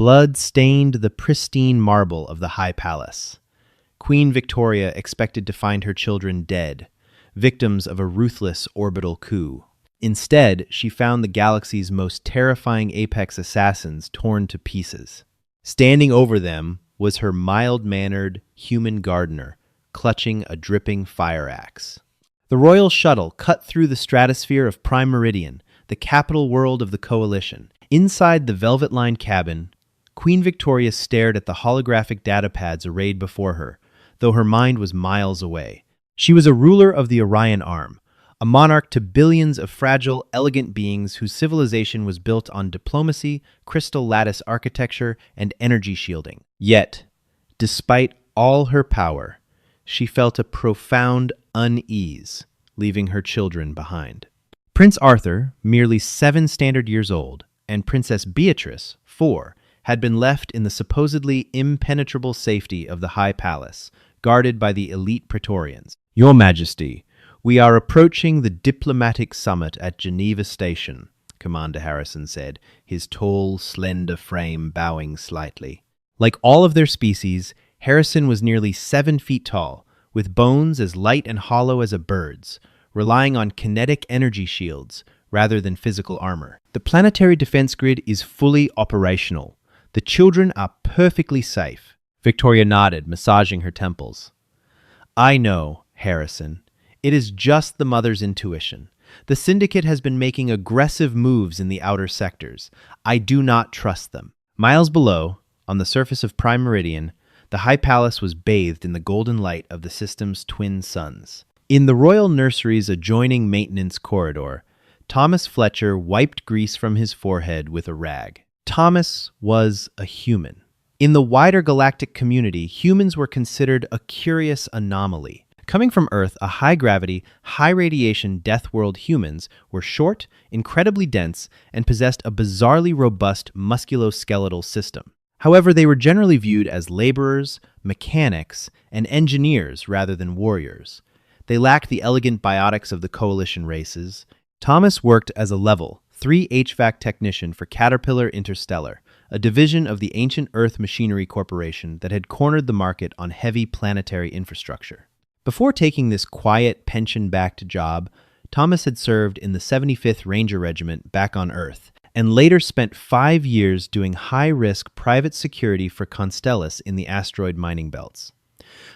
Blood stained the pristine marble of the High Palace. Queen Victoria expected to find her children dead, victims of a ruthless orbital coup. Instead, she found the galaxy's most terrifying apex assassins torn to pieces. Standing over them was her mild-mannered human gardener, clutching a dripping fire axe. The royal shuttle cut through the stratosphere of Prime Meridian, the capital world of the Coalition. Inside the velvet-lined cabin, Queen Victoria stared at the holographic datapads arrayed before her, though her mind was miles away. She was a ruler of the Orion Arm, a monarch to billions of fragile, elegant beings whose civilization was built on diplomacy, crystal lattice architecture, and energy shielding. Yet, despite all her power, she felt a profound unease, leaving her children behind. Prince Arthur, merely 7 standard years old, and Princess Beatrice, 4, had been left in the supposedly impenetrable safety of the High Palace, guarded by the elite Praetorians. "Your Majesty, we are approaching the diplomatic summit at Geneva Station," Commander Harrison said, his tall, slender frame bowing slightly. Like all of their species, Harrison was nearly 7 feet tall, with bones as light and hollow as a bird's, relying on kinetic energy shields rather than physical armor. "The planetary defense grid is fully operational. The children are perfectly safe." Victoria nodded, massaging her temples. "I know, Harrison. It is just the mother's intuition. The Syndicate has been making aggressive moves in the outer sectors. I do not trust them." Miles below, on the surface of Prime Meridian, the High Palace was bathed in the golden light of the system's twin suns. In the royal nursery's adjoining maintenance corridor, Thomas Fletcher wiped grease from his forehead with a rag. Thomas was a human. In the wider galactic community, humans were considered a curious anomaly. Coming from Earth, a high-gravity, high-radiation death world, humans were short, incredibly dense, and possessed a bizarrely robust musculoskeletal system. However, they were generally viewed as laborers, mechanics, and engineers rather than warriors. They lacked the elegant biotics of the Coalition races. Thomas worked as a Level 3 HVAC technician for Caterpillar Interstellar, a division of the ancient Earth Machinery Corporation that had cornered the market on heavy planetary infrastructure. Before taking this quiet, pension-backed job, Thomas had served in the 75th Ranger Regiment back on Earth, and later spent 5 years doing high-risk private security for Constellus in the asteroid mining belts.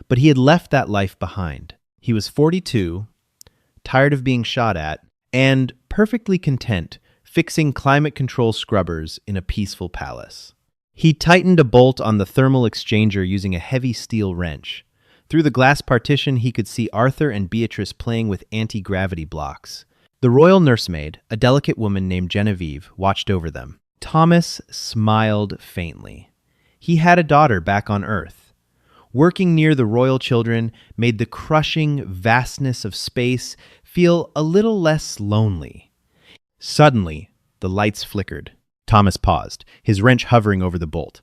But he had left that life behind. He was 42, tired of being shot at, and perfectly content fixing climate control scrubbers in a peaceful palace. He tightened a bolt on the thermal exchanger using a heavy steel wrench. Through the glass partition, he could see Arthur and Beatrice playing with anti-gravity blocks. The royal nursemaid, a delicate woman named Genevieve, watched over them. Thomas smiled faintly. He had a daughter back on Earth. Working near the royal children made the crushing vastness of space feel a little less lonely. Suddenly, the lights flickered. Thomas paused, his wrench hovering over the bolt.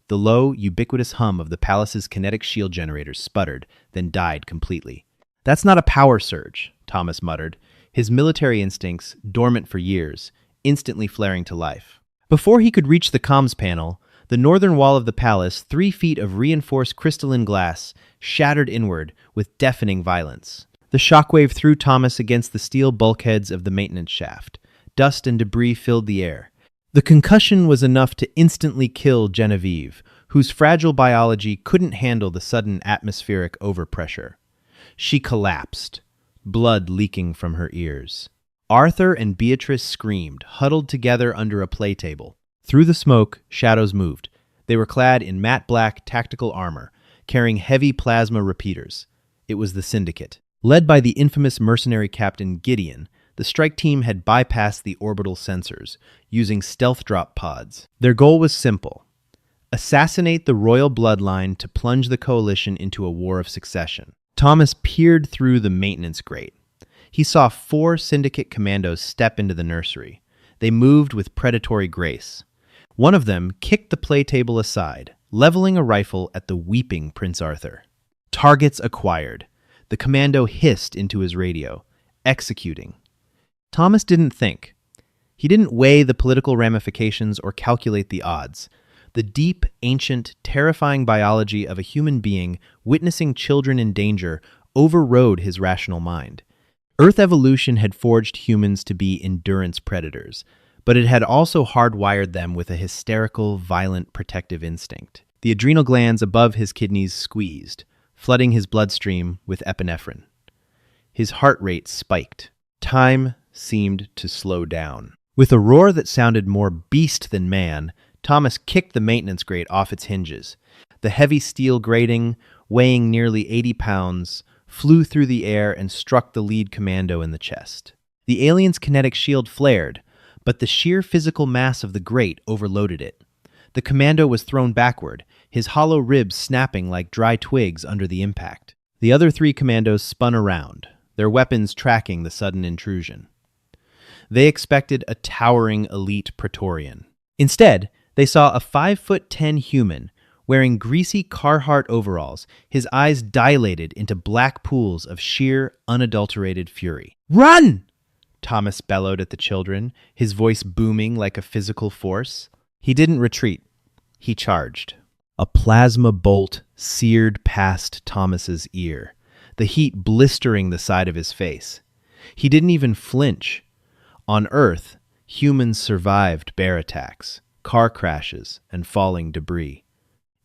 The low, ubiquitous hum of the palace's kinetic shield generators sputtered, then died completely. "That's not a power surge," Thomas muttered, his military instincts, dormant for years, instantly flaring to life. Before he could reach the comms panel, the northern wall of the palace, 3 feet of reinforced crystalline glass, shattered inward with deafening violence. The shockwave threw Thomas against the steel bulkheads of the maintenance shaft. Dust and debris filled the air. The concussion was enough to instantly kill Genevieve, whose fragile biology couldn't handle the sudden atmospheric overpressure. She collapsed, blood leaking from her ears. Arthur and Beatrice screamed, huddled together under a play table. Through the smoke, shadows moved. They were clad in matte black tactical armor, carrying heavy plasma repeaters. It was the Syndicate. Led by the infamous mercenary captain Gideon, the strike team had bypassed the orbital sensors, using stealth drop pods. Their goal was simple: assassinate the royal bloodline to plunge the Coalition into a war of succession. Thomas peered through the maintenance grate. He saw 4 Syndicate commandos step into the nursery. They moved with predatory grace. One of them kicked the play table aside, leveling a rifle at the weeping Prince Arthur. Targets acquired. The commando hissed into his radio, executing. Thomas didn't think. He didn't weigh the political ramifications or calculate the odds. The deep, ancient, terrifying biology of a human being witnessing children in danger overrode his rational mind. Earth evolution had forged humans to be endurance predators, but it had also hardwired them with a hysterical, violent protective instinct. The adrenal glands above his kidneys squeezed, flooding his bloodstream with epinephrine. His heart rate spiked. Time seemed to slow down. With a roar that sounded more beast than man, Thomas kicked the maintenance grate off its hinges. The heavy steel grating, weighing nearly 80 pounds, flew through the air and struck the lead commando in the chest. The alien's kinetic shield flared, but the sheer physical mass of the grate overloaded it. The commando was thrown backward, his hollow ribs snapping like dry twigs under the impact. The other 3 commandos spun around, their weapons tracking the sudden intrusion. They expected a towering elite Praetorian. Instead, they saw a 5'10" human wearing greasy Carhartt overalls, his eyes dilated into black pools of sheer, unadulterated fury. "Run!" Thomas bellowed at the children, his voice booming like a physical force. He didn't retreat. He charged. A plasma bolt seared past Thomas's ear, the heat blistering the side of his face. He didn't even flinch. On Earth, humans survived bear attacks, car crashes, and falling debris.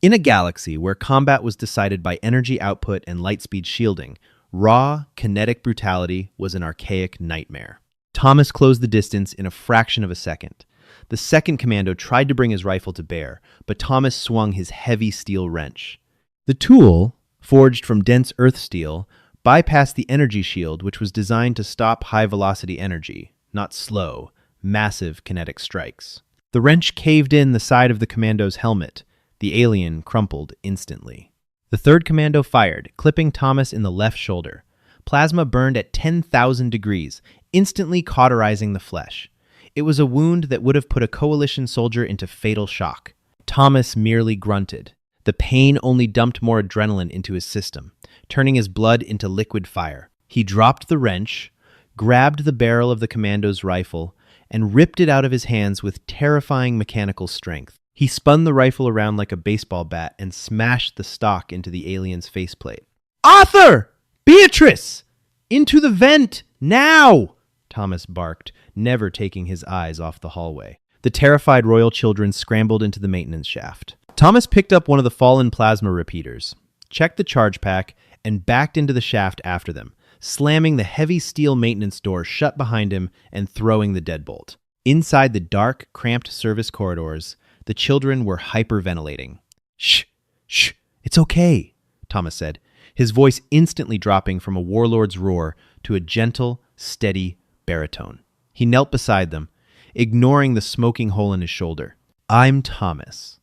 In a galaxy where combat was decided by energy output and lightspeed shielding, raw, kinetic brutality was an archaic nightmare. Thomas closed the distance in a fraction of a second. The second commando tried to bring his rifle to bear, but Thomas swung his heavy steel wrench. The tool, forged from dense earth steel, bypassed the energy shield, which was designed to stop high-velocity energy, not slow, massive kinetic strikes. The wrench caved in the side of the commando's helmet. The alien crumpled instantly. The third commando fired, clipping Thomas in the left shoulder. Plasma burned at 10,000 degrees, instantly cauterizing the flesh. It was a wound that would have put a coalition soldier into fatal shock. Thomas merely grunted. The pain only dumped more adrenaline into his system, turning his blood into liquid fire. He dropped the wrench, grabbed the barrel of the commando's rifle, and ripped it out of his hands with terrifying mechanical strength. He spun the rifle around like a baseball bat and smashed the stock into the alien's faceplate. "Arthur! Beatrice! Into the vent! Now!" Thomas barked, never taking his eyes off the hallway. The terrified royal children scrambled into the maintenance shaft. Thomas picked up one of the fallen plasma repeaters, checked the charge pack, and backed into the shaft after them, slamming the heavy steel maintenance door shut behind him and throwing the deadbolt. Inside the dark, cramped service corridors, the children were hyperventilating. "Shh, shh, it's okay," Thomas said, his voice instantly dropping from a warlord's roar to a gentle, steady baritone. He knelt beside them, ignoring the smoking hole in his shoulder. "I'm Thomas.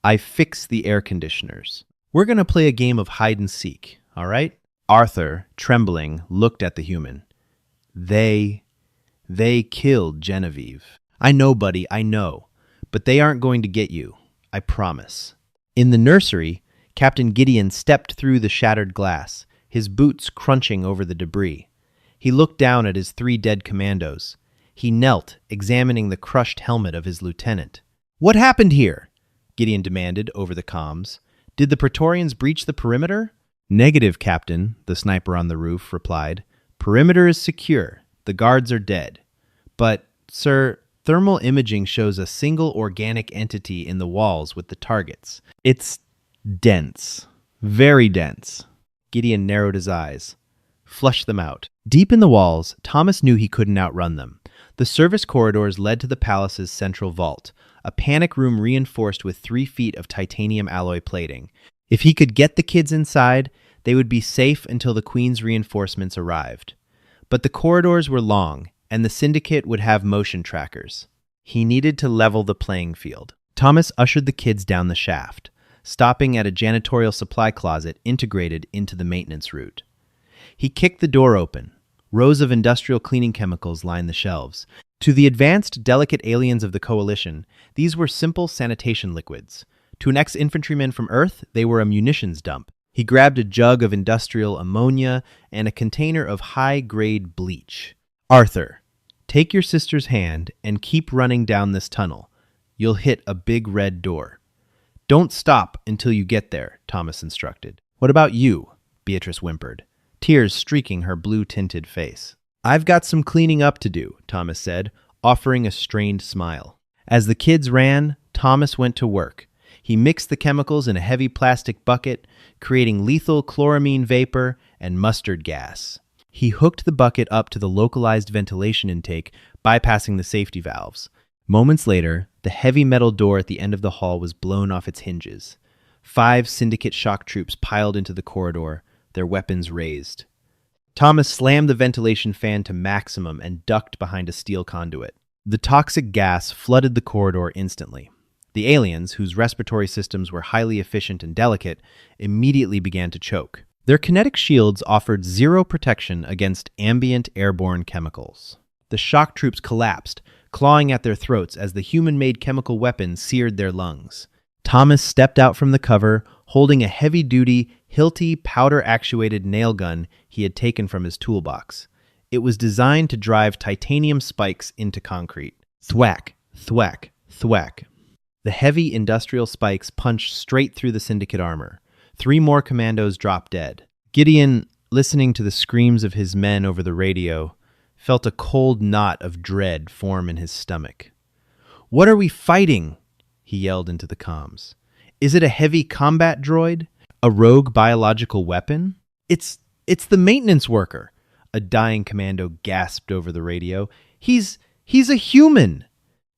I fix the air conditioners. We're going to play a game of hide and seek, all right?" Arthur, trembling, looked at the human. They killed Genevieve. "I know, buddy, I know. But they aren't going to get you. I promise." In the nursery, Captain Gideon stepped through the shattered glass, his boots crunching over the debris. He looked down at his 3 dead commandos. He knelt, examining the crushed helmet of his lieutenant. "What happened here?" Gideon demanded over the comms. "Did the Praetorians breach the perimeter?" "Negative, Captain," the sniper on the roof replied. "Perimeter is secure. The guards are dead. But, sir, thermal imaging shows a single organic entity in the walls with the targets. It's dense. Very dense." Gideon narrowed his eyes. "Flush them out." Deep in the walls, Thomas knew he couldn't outrun them. The service corridors led to the palace's central vault, a panic room reinforced with 3 feet of titanium alloy plating. If he could get the kids inside, they would be safe until the Queen's reinforcements arrived. But the corridors were long, and the Syndicate would have motion trackers. He needed to level the playing field. Thomas ushered the kids down the shaft, stopping at a janitorial supply closet integrated into the maintenance route. He kicked the door open. Rows of industrial cleaning chemicals lined the shelves. To the advanced, delicate aliens of the Coalition, these were simple sanitation liquids. To an ex-infantryman from Earth, they were a munitions dump. He grabbed a jug of industrial ammonia and a container of high-grade bleach. "Arthur, take your sister's hand and keep running down this tunnel. You'll hit a big red door. Don't stop until you get there, Thomas instructed. What about you? Beatrice whimpered, tears streaking her blue-tinted face. I've got some cleaning up to do, Thomas said, offering a strained smile. As the kids ran, Thomas went to work. He mixed the chemicals in a heavy plastic bucket, creating lethal chloramine vapor and mustard gas. He hooked the bucket up to the localized ventilation intake, bypassing the safety valves. Moments later, the heavy metal door at the end of the hall was blown off its hinges. 5 syndicate shock troops piled into the corridor, their weapons raised. Thomas slammed the ventilation fan to maximum and ducked behind a steel conduit. The toxic gas flooded the corridor instantly. The aliens, whose respiratory systems were highly efficient and delicate, immediately began to choke. Their kinetic shields offered 0 protection against ambient airborne chemicals. The shock troops collapsed, clawing at their throats as the human-made chemical weapon seared their lungs. Thomas stepped out from the cover, holding a heavy-duty, Hilti powder-actuated nail gun he had taken from his toolbox. It was designed to drive titanium spikes into concrete. Thwack, thwack, thwack. The heavy industrial spikes punched straight through the syndicate armor. 3 more commandos dropped dead. Gideon, listening to the screams of his men over the radio, felt a cold knot of dread form in his stomach. "What are we fighting?" he yelled into the comms. "Is it a heavy combat droid? A rogue biological weapon?" It's the maintenance worker," a dying commando gasped over the radio. He's a human."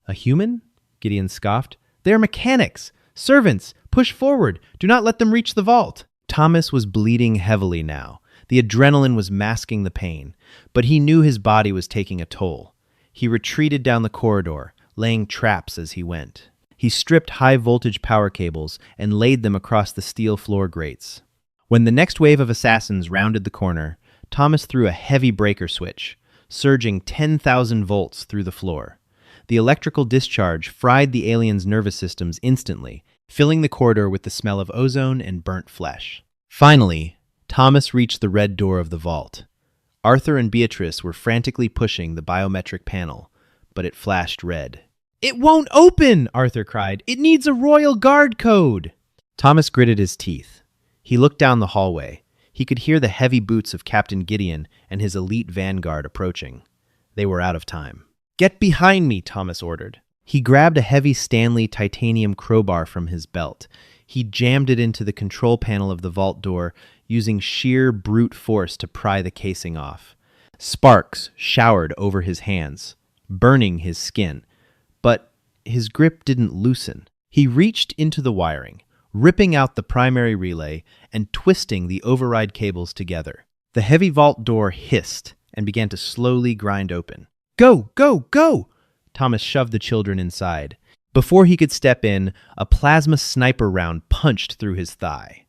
"A human?" Gideon scoffed. "They're mechanics. Servants, push forward. Do not let them reach the vault." Thomas was bleeding heavily now. The adrenaline was masking the pain, but he knew his body was taking a toll. He retreated down the corridor, laying traps as he went. He stripped high-voltage power cables and laid them across the steel floor grates. When the next wave of assassins rounded the corner, Thomas threw a heavy breaker switch, surging 10,000 volts through the floor. The electrical discharge fried the aliens' nervous systems instantly, filling the corridor with the smell of ozone and burnt flesh. Finally, Thomas reached the red door of the vault. Arthur and Beatrice were frantically pushing the biometric panel, but it flashed red. "It won't open!" Arthur cried. "It needs a Royal Guard code!" Thomas gritted his teeth. He looked down the hallway. He could hear the heavy boots of Captain Gideon and his elite vanguard approaching. They were out of time. "Get behind me," Thomas ordered. He grabbed a heavy Stanley titanium crowbar from his belt. He jammed it into the control panel of the vault door, using sheer brute force to pry the casing off. Sparks showered over his hands, burning his skin, but his grip didn't loosen. He reached into the wiring, ripping out the primary relay and twisting the override cables together. The heavy vault door hissed and began to slowly grind open. "Go, go, go!" Thomas shoved the children inside. Before he could step in, a plasma sniper round punched through his thigh.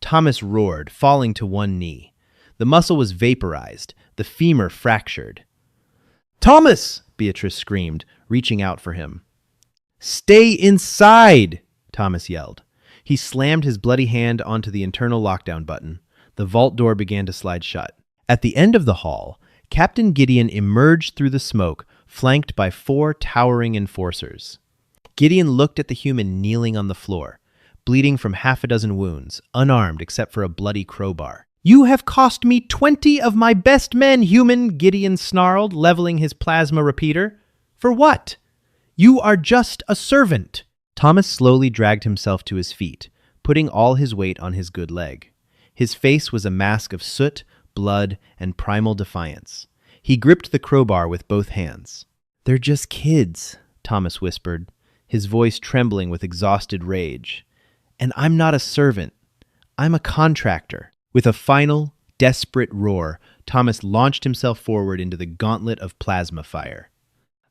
Thomas roared, falling to one knee. The muscle was vaporized, the femur fractured. "Thomas!" Beatrice screamed, reaching out for him. "Stay inside!" Thomas yelled. He slammed his bloody hand onto the internal lockdown button. The vault door began to slide shut. At the end of the hall, Captain Gideon emerged through the smoke, flanked by 4 towering enforcers. Gideon looked at the human kneeling on the floor, bleeding from 6 wounds, unarmed except for a bloody crowbar. "You have cost me 20 of my best men, human," Gideon snarled, leveling his plasma repeater. "For what? You are just a servant." Thomas slowly dragged himself to his feet, putting all his weight on his good leg. His face was a mask of soot, blood, and primal defiance. He gripped the crowbar with both hands. "They're just kids," Thomas whispered, his voice trembling with exhausted rage. "And I'm not a servant. I'm a contractor." With a final, desperate roar, Thomas launched himself forward into the gauntlet of plasma fire.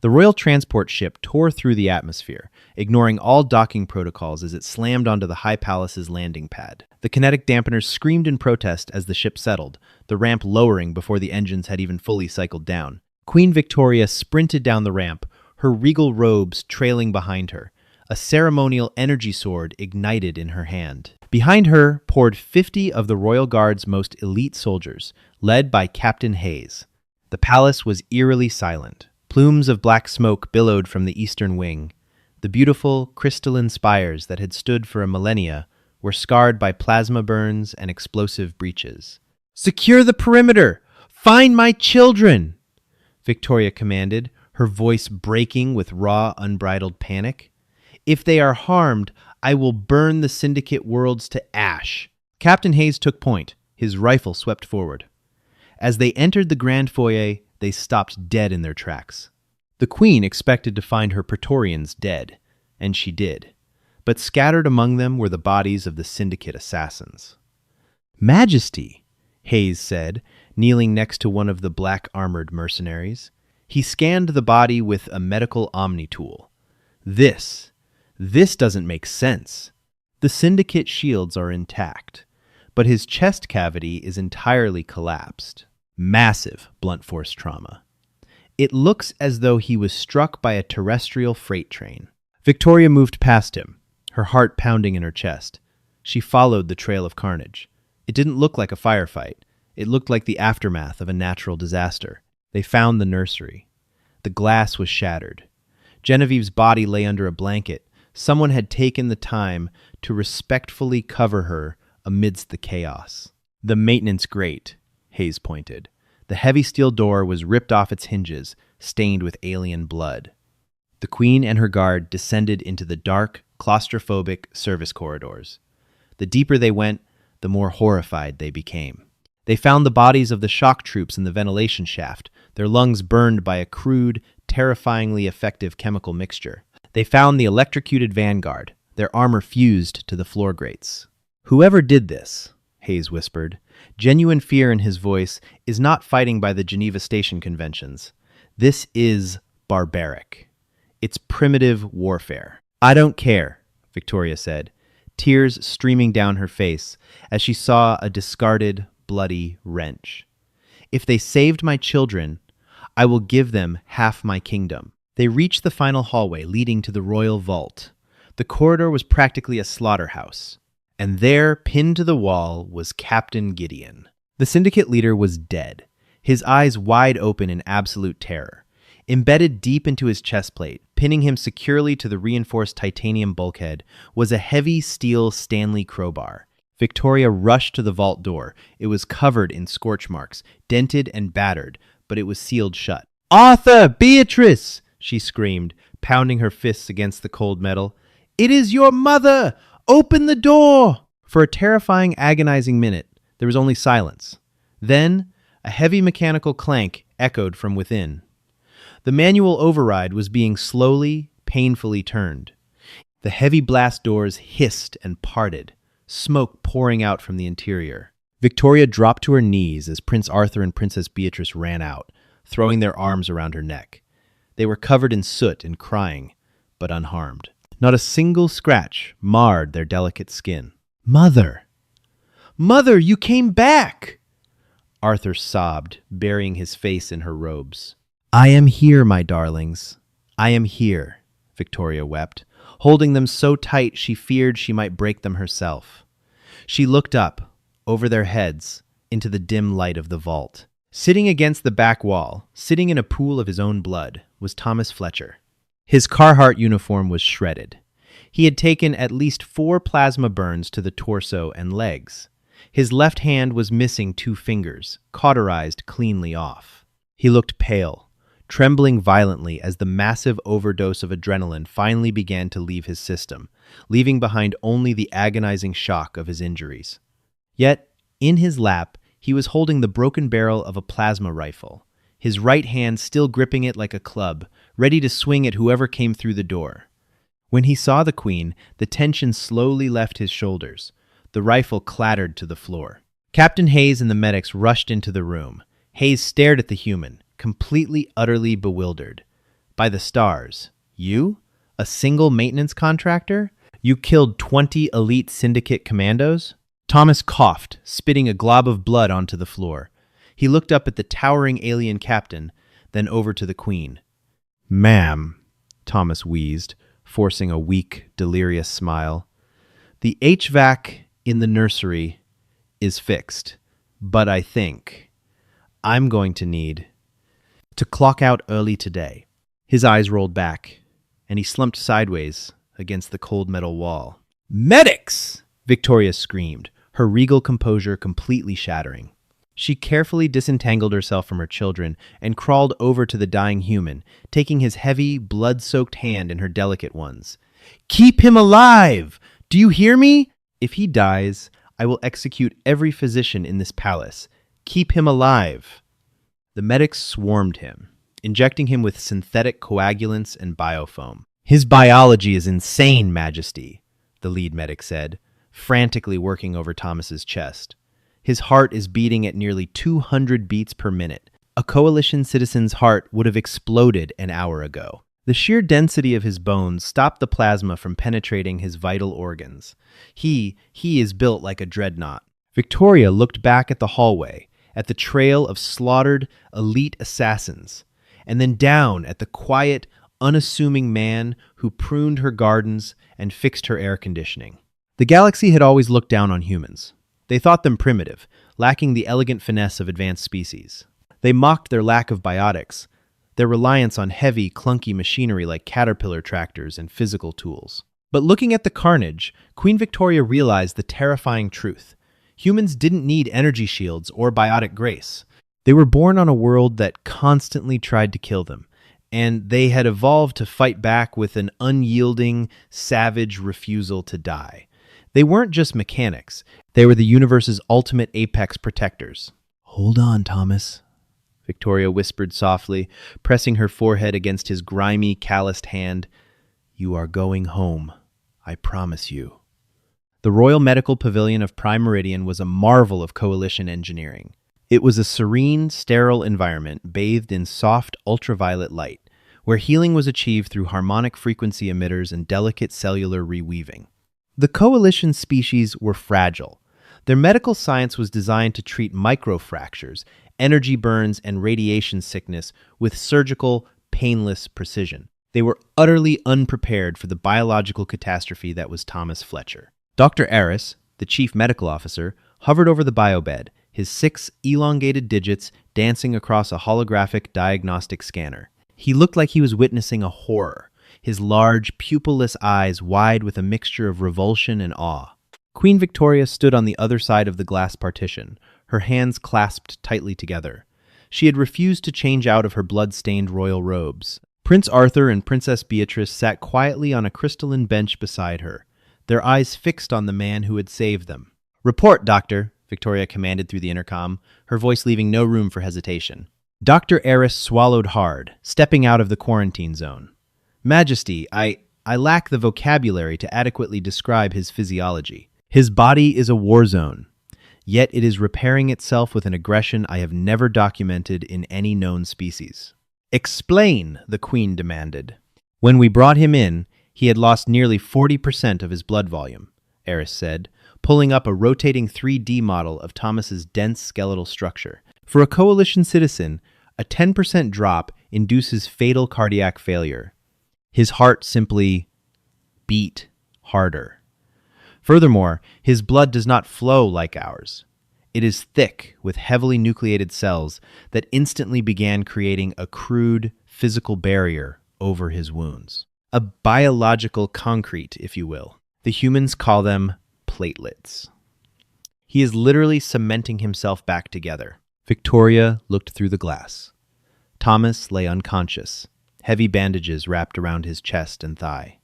The Royal Transport ship tore through the atmosphere, ignoring all docking protocols as it slammed onto the High Palace's landing pad. The kinetic dampeners screamed in protest as the ship settled, the ramp lowering before the engines had even fully cycled down. Queen Victoria sprinted down the ramp, her regal robes trailing behind her. A ceremonial energy sword ignited in her hand. Behind her poured 50 of the Royal Guard's most elite soldiers, led by Captain Hayes. The palace was eerily silent. Plumes of black smoke billowed from the eastern wing. The beautiful, crystalline spires that had stood for a millennia were scarred by plasma burns and explosive breaches. "Secure the perimeter! Find my children!" Victoria commanded, her voice breaking with raw, unbridled panic. "If they are harmed, I will burn the Syndicate worlds to ash." Captain Hayes took point. His rifle swept forward. As they entered the grand foyer, they stopped dead in their tracks. The Queen expected to find her Praetorians dead, and she did. But scattered among them were the bodies of the Syndicate assassins. "Majesty," Hayes said, kneeling next to one of the black-armored mercenaries. He scanned the body with a medical omni-tool. This doesn't make sense. The Syndicate shields are intact, but his chest cavity is entirely collapsed. Massive blunt force trauma. It looks as though he was struck by a terrestrial freight train. Victoria moved past him, her heart pounding in her chest. She followed the trail of carnage. It didn't look like a firefight. It looked like the aftermath of a natural disaster. They found the nursery. The glass was shattered. Genevieve's body lay under a blanket. Someone had taken the time to respectfully cover her amidst the chaos. "The maintenance grate," Hayes pointed. The heavy steel door was ripped off its hinges, stained with alien blood. The Queen and her guard descended into the dark, claustrophobic service corridors. The deeper they went, the more horrified they became. They found the bodies of the shock troops in the ventilation shaft, their lungs burned by a crude, terrifyingly effective chemical mixture. They found the electrocuted vanguard, their armor fused to the floor grates. "Whoever did this," Hayes whispered, genuine fear in his voice, "is not fighting by the Geneva Station conventions. This is barbaric. It's primitive warfare." "I don't care," Victoria said, tears streaming down her face as she saw a discarded, bloody wrench. "If they saved my children, I will give them half my kingdom." They reached the final hallway leading to the royal vault. The corridor was practically a slaughterhouse. And there, pinned to the wall, was Captain Gideon. The Syndicate leader was dead, his eyes wide open in absolute terror. Embedded deep into his chest plate, pinning him securely to the reinforced titanium bulkhead, was a heavy steel Stanley crowbar. Victoria rushed to the vault door. It was covered in scorch marks, dented and battered, but it was sealed shut. "Arthur! Beatrice!" she screamed, pounding her fists against the cold metal. "It is your mother! Open the door!" For a terrifying, agonizing minute, there was only silence. Then, a heavy mechanical clank echoed from within. The manual override was being slowly, painfully turned. The heavy blast doors hissed and parted, smoke pouring out from the interior. Victoria dropped to her knees as Prince Arthur and Princess Beatrice ran out, throwing their arms around her neck. They were covered in soot and crying, but unharmed. Not a single scratch marred their delicate skin. "Mother! Mother, you came back!" Arthur sobbed, burying his face in her robes. "I am here, my darlings. I am here," Victoria wept, holding them so tight she feared she might break them herself. She looked up, over their heads, into the dim light of the vault. Sitting against the back wall, sitting in a pool of his own blood, was Thomas Fletcher. His Carhartt uniform was shredded. He had taken at least 4 plasma burns to the torso and legs. His left hand was missing 2 fingers, cauterized cleanly off. He looked pale, trembling violently as the massive overdose of adrenaline finally began to leave his system, leaving behind only the agonizing shock of his injuries. Yet, in his lap, he was holding the broken barrel of a plasma rifle, his right hand still gripping it like a club, ready to swing at whoever came through the door. When he saw the Queen, the tension slowly left his shoulders. The rifle clattered to the floor. Captain Hayes and the medics rushed into the room. Hayes stared at the human, completely, utterly bewildered. "By the stars, you? A single maintenance contractor? You killed 20 elite Syndicate commandos?" Thomas coughed, spitting a glob of blood onto the floor. He looked up at the towering alien captain, then over to the Queen. "Ma'am," Thomas wheezed, forcing a weak, delirious smile. "The HVAC in the nursery is fixed, but I think I'm going to need to clock out early today." His eyes rolled back. and he slumped sideways against the cold metal wall. "Medics!" Victoria screamed, her regal composure completely shattering. She carefully disentangled herself from her children and crawled over to the dying human, taking his heavy, blood-soaked hand in her delicate ones. "Keep him alive! Do you hear me? If he dies, I will execute every physician in this palace. Keep him alive!" The medics swarmed him, injecting him with synthetic coagulants and biofoam. "His biology is insane, Majesty," the lead medic said, frantically working over Thomas's chest. "His heart is beating at nearly 200 beats per minute. A coalition citizen's heart would have exploded an hour ago." The sheer density of his bones stopped the plasma from penetrating his vital organs. He is built like a dreadnought. Victoria looked back at the hallway, at the trail of slaughtered elite assassins, and then down at the quiet, unassuming man who pruned her gardens and fixed her air conditioning. The galaxy had always looked down on humans. They thought them primitive, lacking the elegant finesse of advanced species. They mocked their lack of biotics, their reliance on heavy, clunky machinery like caterpillar tractors and physical tools. But looking at the carnage, Queen Victoria realized the terrifying truth. Humans didn't need energy shields or biotic grace. They were born on a world that constantly tried to kill them, and they had evolved to fight back with an unyielding, savage refusal to die. They weren't just mechanics. They were the universe's ultimate apex protectors. "Hold on, Thomas," Victoria whispered softly, pressing her forehead against his grimy, calloused hand. "You are going home. I promise you." The Royal Medical Pavilion of Prime Meridian was a marvel of coalition engineering. It was a serene, sterile environment bathed in soft, ultraviolet light, where healing was achieved through harmonic frequency emitters and delicate cellular reweaving. The coalition species were fragile. Their medical science was designed to treat microfractures, energy burns, and radiation sickness with surgical, painless precision. They were utterly unprepared for the biological catastrophe that was Thomas Fletcher. Dr. Aris, the chief medical officer, hovered over the biobed, his 6 elongated digits dancing across a holographic diagnostic scanner. He looked like he was witnessing a horror, his large, pupilless eyes wide with a mixture of revulsion and awe. Queen Victoria stood on the other side of the glass partition, her hands clasped tightly together. She had refused to change out of her blood-stained royal robes. Prince Arthur and Princess Beatrice sat quietly on a crystalline bench beside her, their eyes fixed on the man who had saved them. "Report, Doctor," Victoria commanded through the intercom, her voice leaving no room for hesitation. Dr. Aris swallowed hard, stepping out of the quarantine zone. "Majesty, I lack the vocabulary to adequately describe his physiology. His body is a war zone, yet it is repairing itself with an aggression I have never documented in any known species." "Explain," the Queen demanded. "When we brought him in, he had lost nearly 40% of his blood volume," Aris said, pulling up a rotating 3D model of Thomas's dense skeletal structure. "For a coalition citizen, a 10% drop induces fatal cardiac failure. His heart simply beat harder. Furthermore, his blood does not flow like ours. It is thick with heavily nucleated cells that instantly began creating a crude physical barrier over his wounds. A biological concrete, if you will. The humans call them platelets. He is literally cementing himself back together." Victoria looked through the glass. Thomas lay unconscious, heavy bandages wrapped around his chest and thigh.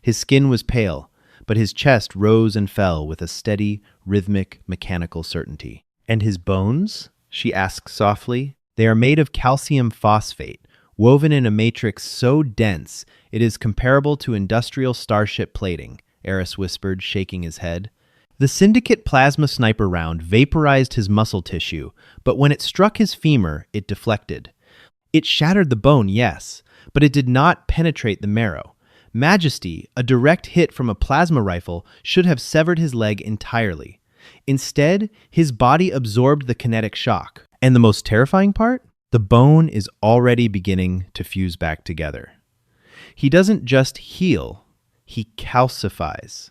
His skin was pale, but his chest rose and fell with a steady, rhythmic, mechanical certainty. "And his bones?" she asked softly. "They are made of calcium phosphate, woven in a matrix so dense it is comparable to industrial starship plating," Aris whispered, shaking his head. "The Syndicate plasma sniper round vaporized his muscle tissue, but when it struck his femur, it deflected. It shattered the bone, yes, but it did not penetrate the marrow. Majesty, a direct hit from a plasma rifle should have severed his leg entirely. Instead, his body absorbed the kinetic shock. And the most terrifying part? The bone is already beginning to fuse back together. He doesn't just heal, he calcifies.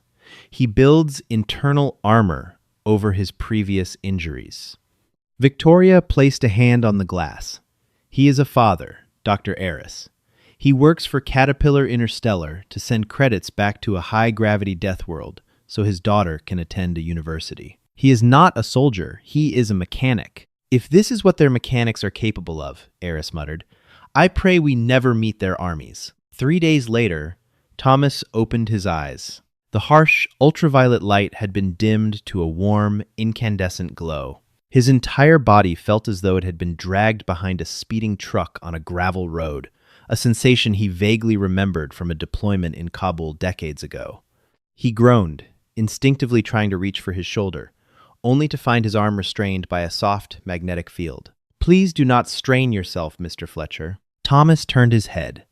He builds internal armor over his previous injuries." Victoria placed a hand on the glass. "He is a father, Dr. Aris. He works for Caterpillar Interstellar to send credits back to a high-gravity death world so his daughter can attend a university. He is not a soldier, he is a mechanic. If this is what their mechanics are capable of, Eris muttered, I pray we never meet their armies. 3 days later, Thomas opened his eyes. The harsh, ultraviolet light had been dimmed to a warm, incandescent glow. His entire body felt as though it had been dragged behind a speeding truck on a gravel road, a sensation he vaguely remembered from a deployment in Kabul decades ago. He groaned, instinctively trying to reach for his shoulder, only to find his arm restrained by a soft, magnetic field. Please do not strain yourself, Mr. Fletcher. Thomas turned his head.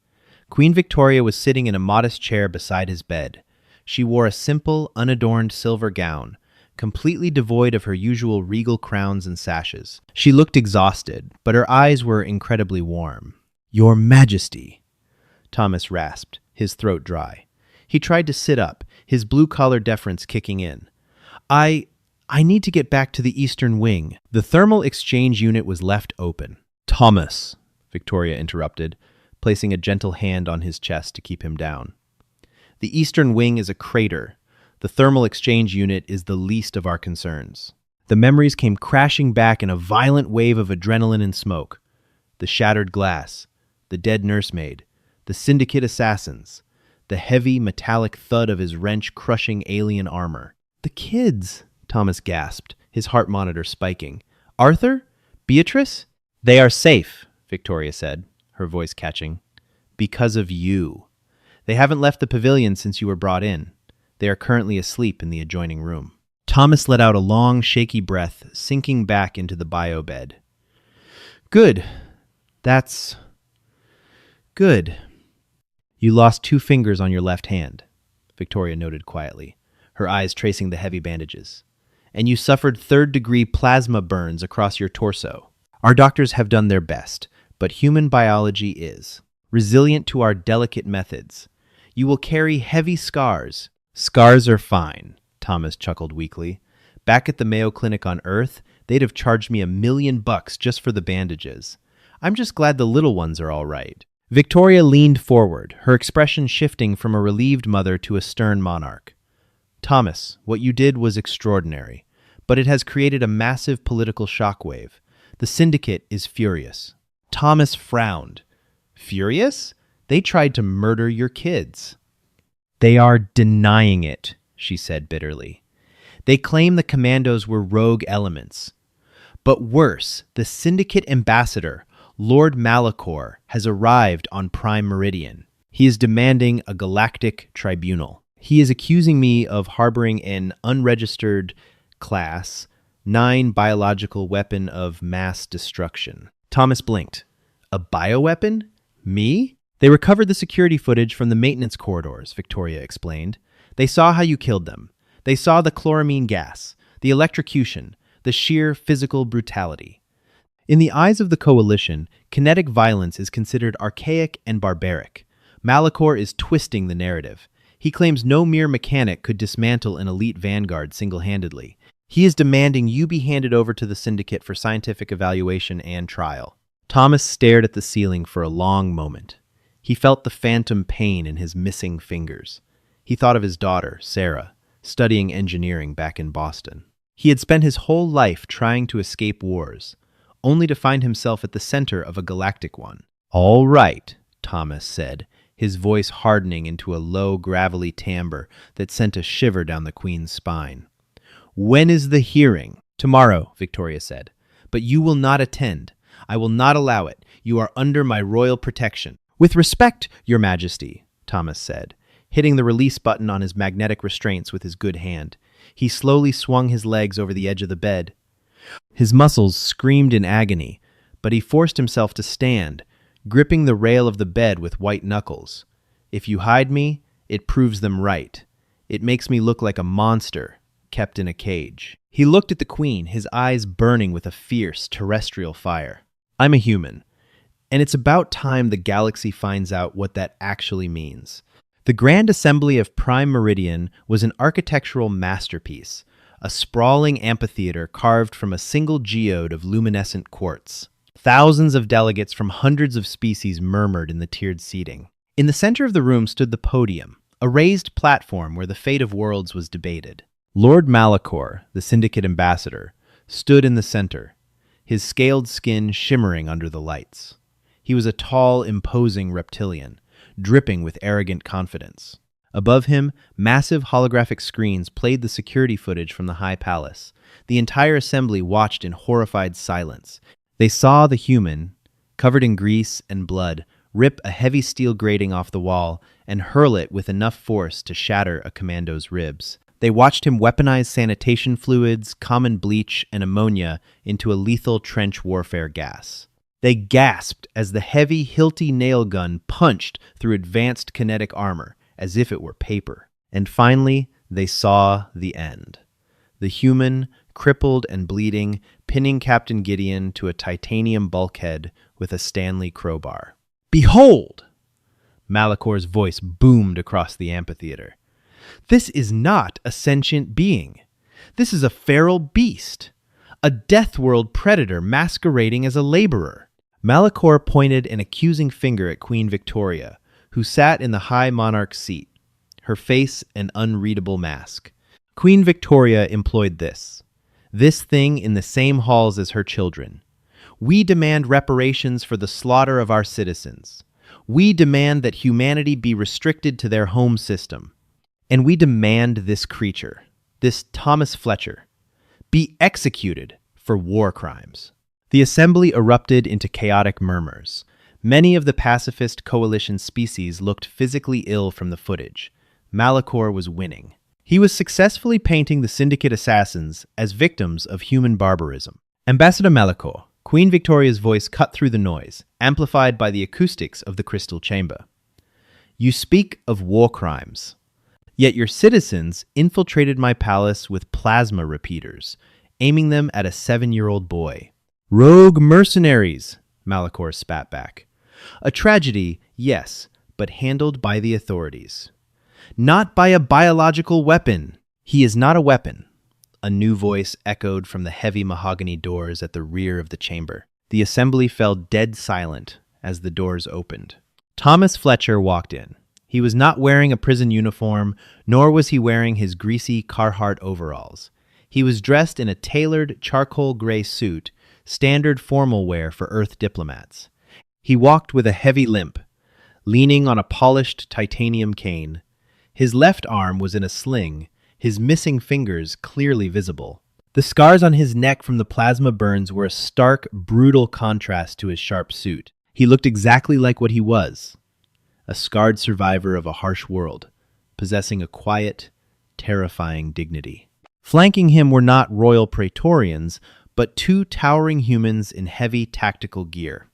Queen Victoria was sitting in a modest chair beside his bed. She wore a simple, unadorned silver gown, completely devoid of her usual regal crowns and sashes. She looked exhausted, but her eyes were incredibly warm. Your Majesty, Thomas rasped, his throat dry. He tried to sit up, his blue-collar deference kicking in. I need to get back to the Eastern Wing. The thermal exchange unit was left open. Thomas, Victoria interrupted, placing a gentle hand on his chest to keep him down. The Eastern Wing is a crater. The thermal exchange unit is the least of our concerns. The memories came crashing back in a violent wave of adrenaline and smoke. The shattered glass, the dead nursemaid, the syndicate assassins, the heavy metallic thud of his wrench crushing alien armor. The kids, Thomas gasped, his heart monitor spiking. Arthur? Beatrice? They are safe, Victoria said, her voice catching. Because of you. They haven't left the pavilion since you were brought in. They are currently asleep in the adjoining room. Thomas let out a long, shaky breath, sinking back into the bio bed. Good. That's good. You lost 2 fingers on your left hand, Victoria noted quietly, her eyes tracing the heavy bandages. And you suffered 3rd-degree plasma burns across your torso. Our doctors have done their best, but human biology is resilient to our delicate methods. You will carry heavy scars. Scars are fine, Thomas chuckled weakly. Back at the Mayo Clinic on Earth, they'd have charged me $1 million just for the bandages. I'm just glad the little ones are all right. Victoria leaned forward, her expression shifting from a relieved mother to a stern monarch. Thomas, what you did was extraordinary, but it has created a massive political shockwave. The syndicate is furious. Thomas frowned. Furious? They tried to murder your kids. They are denying it, she said bitterly. They claim the commandos were rogue elements. But worse, the syndicate ambassador, Lord Malachor, has arrived on Prime Meridian. He is demanding a galactic tribunal. He is accusing me of harboring an unregistered Class 9 biological weapon of mass destruction. Thomas blinked. A bioweapon? Me? They recovered the security footage from the maintenance corridors, Victoria explained. They saw how you killed them. They saw the chloramine gas, the electrocution, the sheer physical brutality. In the eyes of the Coalition, kinetic violence is considered archaic and barbaric. Malachor is twisting the narrative. He claims no mere mechanic could dismantle an elite vanguard single-handedly. He is demanding you be handed over to the syndicate for scientific evaluation and trial. Thomas stared at the ceiling for a long moment. He felt the phantom pain in his missing fingers. He thought of his daughter, Sarah, studying engineering back in Boston. He had spent his whole life trying to escape wars, only to find himself at the center of a galactic one. All right, Thomas said, his voice hardening into a low, gravelly timbre that sent a shiver down the Queen's spine. When is the hearing? Tomorrow, Victoria said. But you will not attend. I will not allow it. You are under my royal protection. With respect, Your Majesty, Thomas said, hitting the release button on his magnetic restraints with his good hand. He slowly swung his legs over the edge of the bed. His muscles screamed in agony, but he forced himself to stand, gripping the rail of the bed with white knuckles. If you hide me, it proves them right. It makes me look like a monster, kept in a cage. He looked at the Queen, his eyes burning with a fierce, terrestrial fire. I'm a human, and it's about time the galaxy finds out what that actually means. The Grand Assembly of Prime Meridian was an architectural masterpiece, a sprawling amphitheater carved from a single geode of luminescent quartz. Thousands of delegates from hundreds of species murmured in the tiered seating. In the center of the room stood the podium, a raised platform where the fate of worlds was debated. Lord Malachor, the Syndicate ambassador, stood in the center, his scaled skin shimmering under the lights. He was a tall, imposing reptilian, dripping with arrogant confidence. Above him, massive holographic screens played the security footage from the High Palace. The entire assembly watched in horrified silence. They saw the human, covered in grease and blood, rip a heavy steel grating off the wall and hurl it with enough force to shatter a commando's ribs. They watched him weaponize sanitation fluids, common bleach, and ammonia into a lethal trench warfare gas. They gasped as the heavy, hilty nail gun punched through advanced kinetic armor, as if it were paper. And finally, they saw the end. The human, crippled and bleeding, pinning Captain Gideon to a titanium bulkhead with a Stanley crowbar. "Behold!" Malachor's voice boomed across the amphitheater. "This is not a sentient being. This is a feral beast, a death-world predator masquerading as a laborer." Malachor pointed an accusing finger at Queen Victoria, who sat in the High Monarch's seat, her face an unreadable mask. Queen Victoria employed this thing in the same halls as her children. "We demand reparations for the slaughter of our citizens. We demand that humanity be restricted to their home system. And we demand this creature, this Thomas Fletcher, be executed for war crimes." The assembly erupted into chaotic murmurs. Many of the pacifist coalition species looked physically ill from the footage. Malachor was winning. He was successfully painting the Syndicate assassins as victims of human barbarism. "Ambassador Malachor," Queen Victoria's voice cut through the noise, amplified by the acoustics of the crystal chamber. "You speak of war crimes. Yet your citizens infiltrated my palace with plasma repeaters, aiming them at a 7-year-old boy." "Rogue mercenaries," Malachor spat back. "A tragedy, yes, but handled by the authorities. Not by a biological weapon." "He is not a weapon," a new voice echoed from the heavy mahogany doors at the rear of the chamber. The assembly fell dead silent as the doors opened. Thomas Fletcher walked in. He was not wearing a prison uniform, nor was he wearing his greasy Carhartt overalls. He was dressed in a tailored charcoal gray suit, standard formal wear for Earth diplomats. He walked with a heavy limp, leaning on a polished titanium cane. His left arm was in a sling, his missing fingers clearly visible. The scars on his neck from the plasma burns were a stark, brutal contrast to his sharp suit. He looked exactly like what he was, a scarred survivor of a harsh world, possessing a quiet, terrifying dignity. Flanking him were not royal praetorians, but 2 towering humans in heavy tactical gear.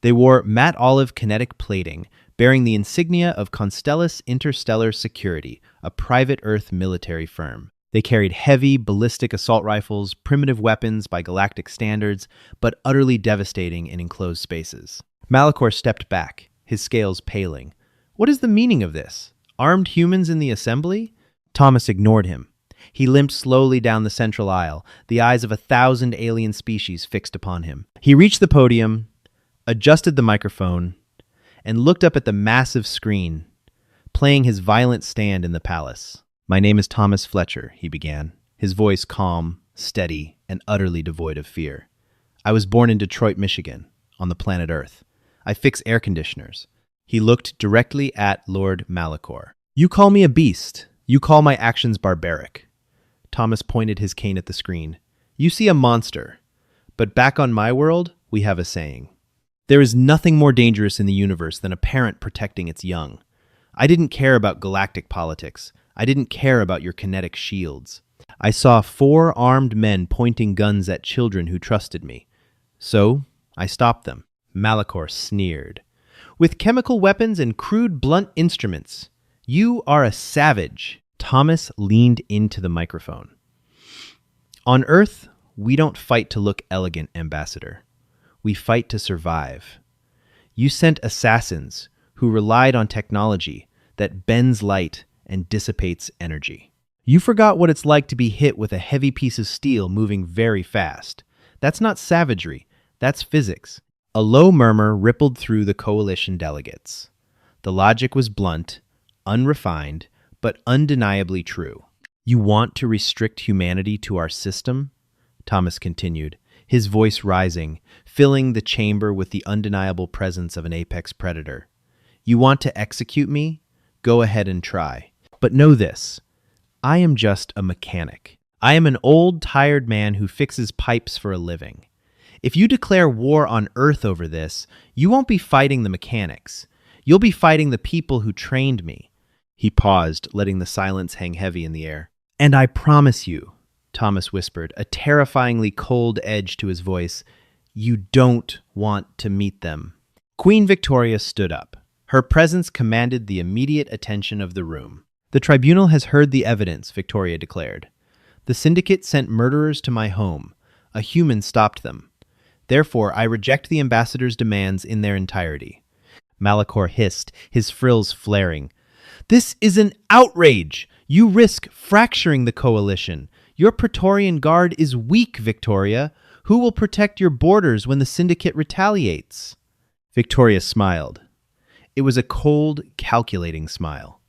They wore matte olive kinetic plating, bearing the insignia of Constellus Interstellar Security, a private Earth military firm. They carried heavy, ballistic assault rifles, primitive weapons by galactic standards, but utterly devastating in enclosed spaces. Malachor stepped back, his scales paling. "What is the meaning of this? Armed humans in the assembly?" Thomas ignored him. He limped slowly down the central aisle, the eyes of 1,000 alien species fixed upon him. He reached the podium, adjusted the microphone, and looked up at the massive screen, playing his violent stand in the palace. "My name is Thomas Fletcher," he began, his voice calm, steady, and utterly devoid of fear. "I was born in Detroit, Michigan, on the planet Earth. I fix air conditioners." He looked directly at Lord Malachor. "You call me a beast. You call my actions barbaric." Thomas pointed his cane at the screen. "You see a monster. But back on my world, we have a saying. There is nothing more dangerous in the universe than a parent protecting its young. I didn't care about galactic politics. I didn't care about your kinetic shields. I saw 4 armed men pointing guns at children who trusted me. So, I stopped them." Malachor sneered. "With chemical weapons and crude blunt instruments. You are a savage." Thomas leaned into the microphone. "On Earth, we don't fight to look elegant, Ambassador. We fight to survive. You sent assassins who relied on technology that bends light and dissipates energy. You forgot what it's like to be hit with a heavy piece of steel moving very fast. That's not savagery, that's physics. A low murmur rippled through the coalition delegates. The logic was blunt, unrefined, but undeniably true. You want to restrict humanity to our system? Thomas continued, his voice rising, filling the chamber with the undeniable presence of an apex predator. You want to execute me? Go ahead and try. But know this, I am just a mechanic. I am an old, tired man who fixes pipes for a living. If you declare war on Earth over this, you won't be fighting the mechanics. You'll be fighting the people who trained me. He paused, letting the silence hang heavy in the air. And I promise you, Thomas whispered, a terrifyingly cold edge to his voice, you don't want to meet them. Queen Victoria stood up. Her presence commanded the immediate attention of the room. The tribunal has heard the evidence, Victoria declared. The syndicate sent murderers to my home. A human stopped them. Therefore, I reject the ambassador's demands in their entirety. Malachor hissed, his frills flaring. This is an outrage! You risk fracturing the coalition. Your Praetorian Guard is weak, Victoria. Who will protect your borders when the syndicate retaliates? Victoria smiled. It was a cold, calculating smile.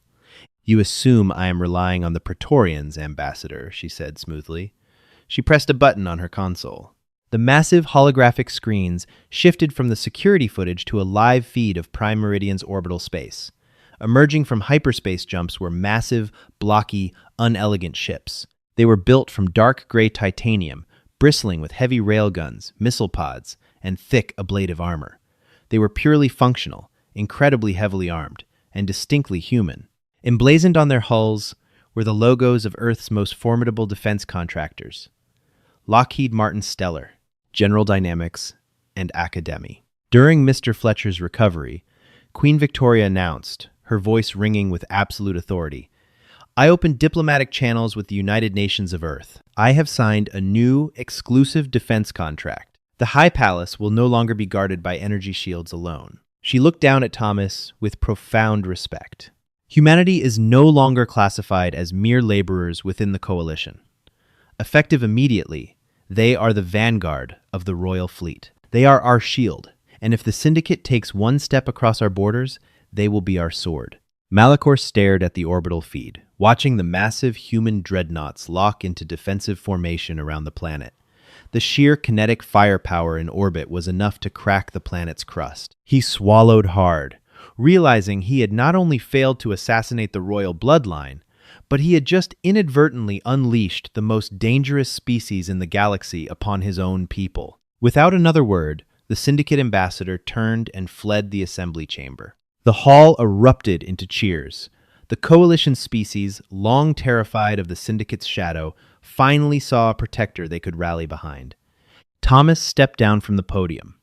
You assume I am relying on the Praetorians, Ambassador, she said smoothly. She pressed a button on her console. The massive holographic screens shifted from the security footage to a live feed of Prime Meridian's orbital space. Emerging from hyperspace jumps were massive, blocky, unelegant ships. They were built from dark gray titanium, bristling with heavy railguns, missile pods, and thick ablative armor. They were purely functional, incredibly heavily armed, and distinctly human. Emblazoned on their hulls were the logos of Earth's most formidable defense contractors: Lockheed Martin Stellar, General Dynamics, and Academy. During Mr. Fletcher's recovery, Queen Victoria announced, her voice ringing with absolute authority, I opened diplomatic channels with the United Nations of Earth. I have signed a new, exclusive defense contract. The High Palace will no longer be guarded by energy shields alone. She looked down at Thomas with profound respect. Humanity is no longer classified as mere laborers within the coalition. Effective immediately, they are the vanguard of the royal fleet. They are our shield, and if the syndicate takes one step across our borders, they will be our sword. Malachor stared at the orbital feed, watching the massive human dreadnoughts lock into defensive formation around the planet. The sheer kinetic firepower in orbit was enough to crack the planet's crust. He swallowed hard, realizing he had not only failed to assassinate the royal bloodline, but he had just inadvertently unleashed the most dangerous species in the galaxy upon his own people. Without another word, the syndicate ambassador turned and fled the assembly chamber. The hall erupted into cheers. The coalition species, long terrified of the syndicate's shadow, finally saw a protector they could rally behind. Thomas stepped down from the podium.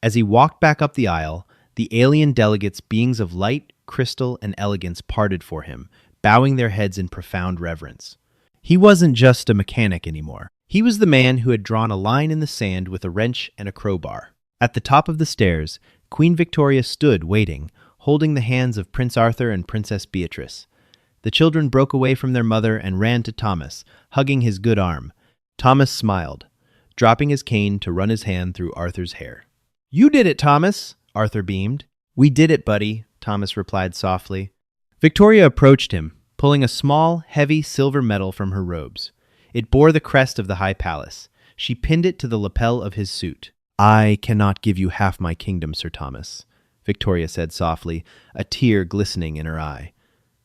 As he walked back up the aisle, the alien delegates, beings of light, crystal, and elegance, parted for him, bowing their heads in profound reverence. He wasn't just a mechanic anymore. He was the man who had drawn a line in the sand with a wrench and a crowbar. At the top of the stairs, Queen Victoria stood waiting, holding the hands of Prince Arthur and Princess Beatrice. The children broke away from their mother and ran to Thomas, hugging his good arm. Thomas smiled, dropping his cane to run his hand through Arthur's hair. "You did it, Thomas," Arthur beamed. "We did it, buddy," Thomas replied softly. Victoria approached him, pulling a small, heavy silver medal from her robes. It bore the crest of the High Palace. She pinned it to the lapel of his suit. "I cannot give you half my kingdom, Sir Thomas," Victoria said softly, a tear glistening in her eye.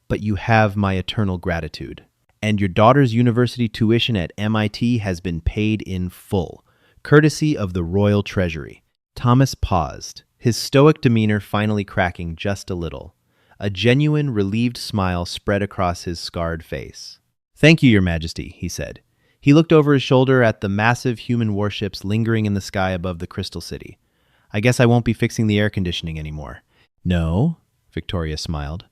"But you have my eternal gratitude. And your daughter's university tuition at MIT has been paid in full, courtesy of the royal treasury." Thomas paused, his stoic demeanor finally cracking just a little. A genuine, relieved smile spread across his scarred face. "Thank you, Your Majesty," he said. He looked over his shoulder at the massive human warships lingering in the sky above the Crystal City. "I guess I won't be fixing the air conditioning anymore." "No," Victoria smiled.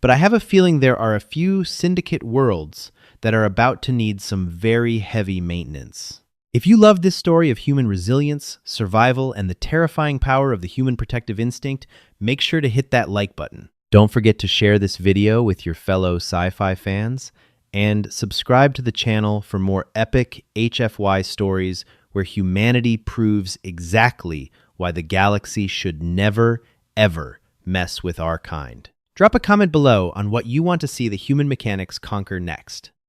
"But I have a feeling there are a few syndicate worlds that are about to need some very heavy maintenance." If you love this story of human resilience, survival, and the terrifying power of the human protective instinct, make sure to hit that like button. Don't forget to share this video with your fellow sci-fi fans, and subscribe to the channel for more epic HFY stories where humanity proves exactly why the galaxy should never, ever mess with our kind. Drop a comment below on what you want to see the human mechanics conquer next.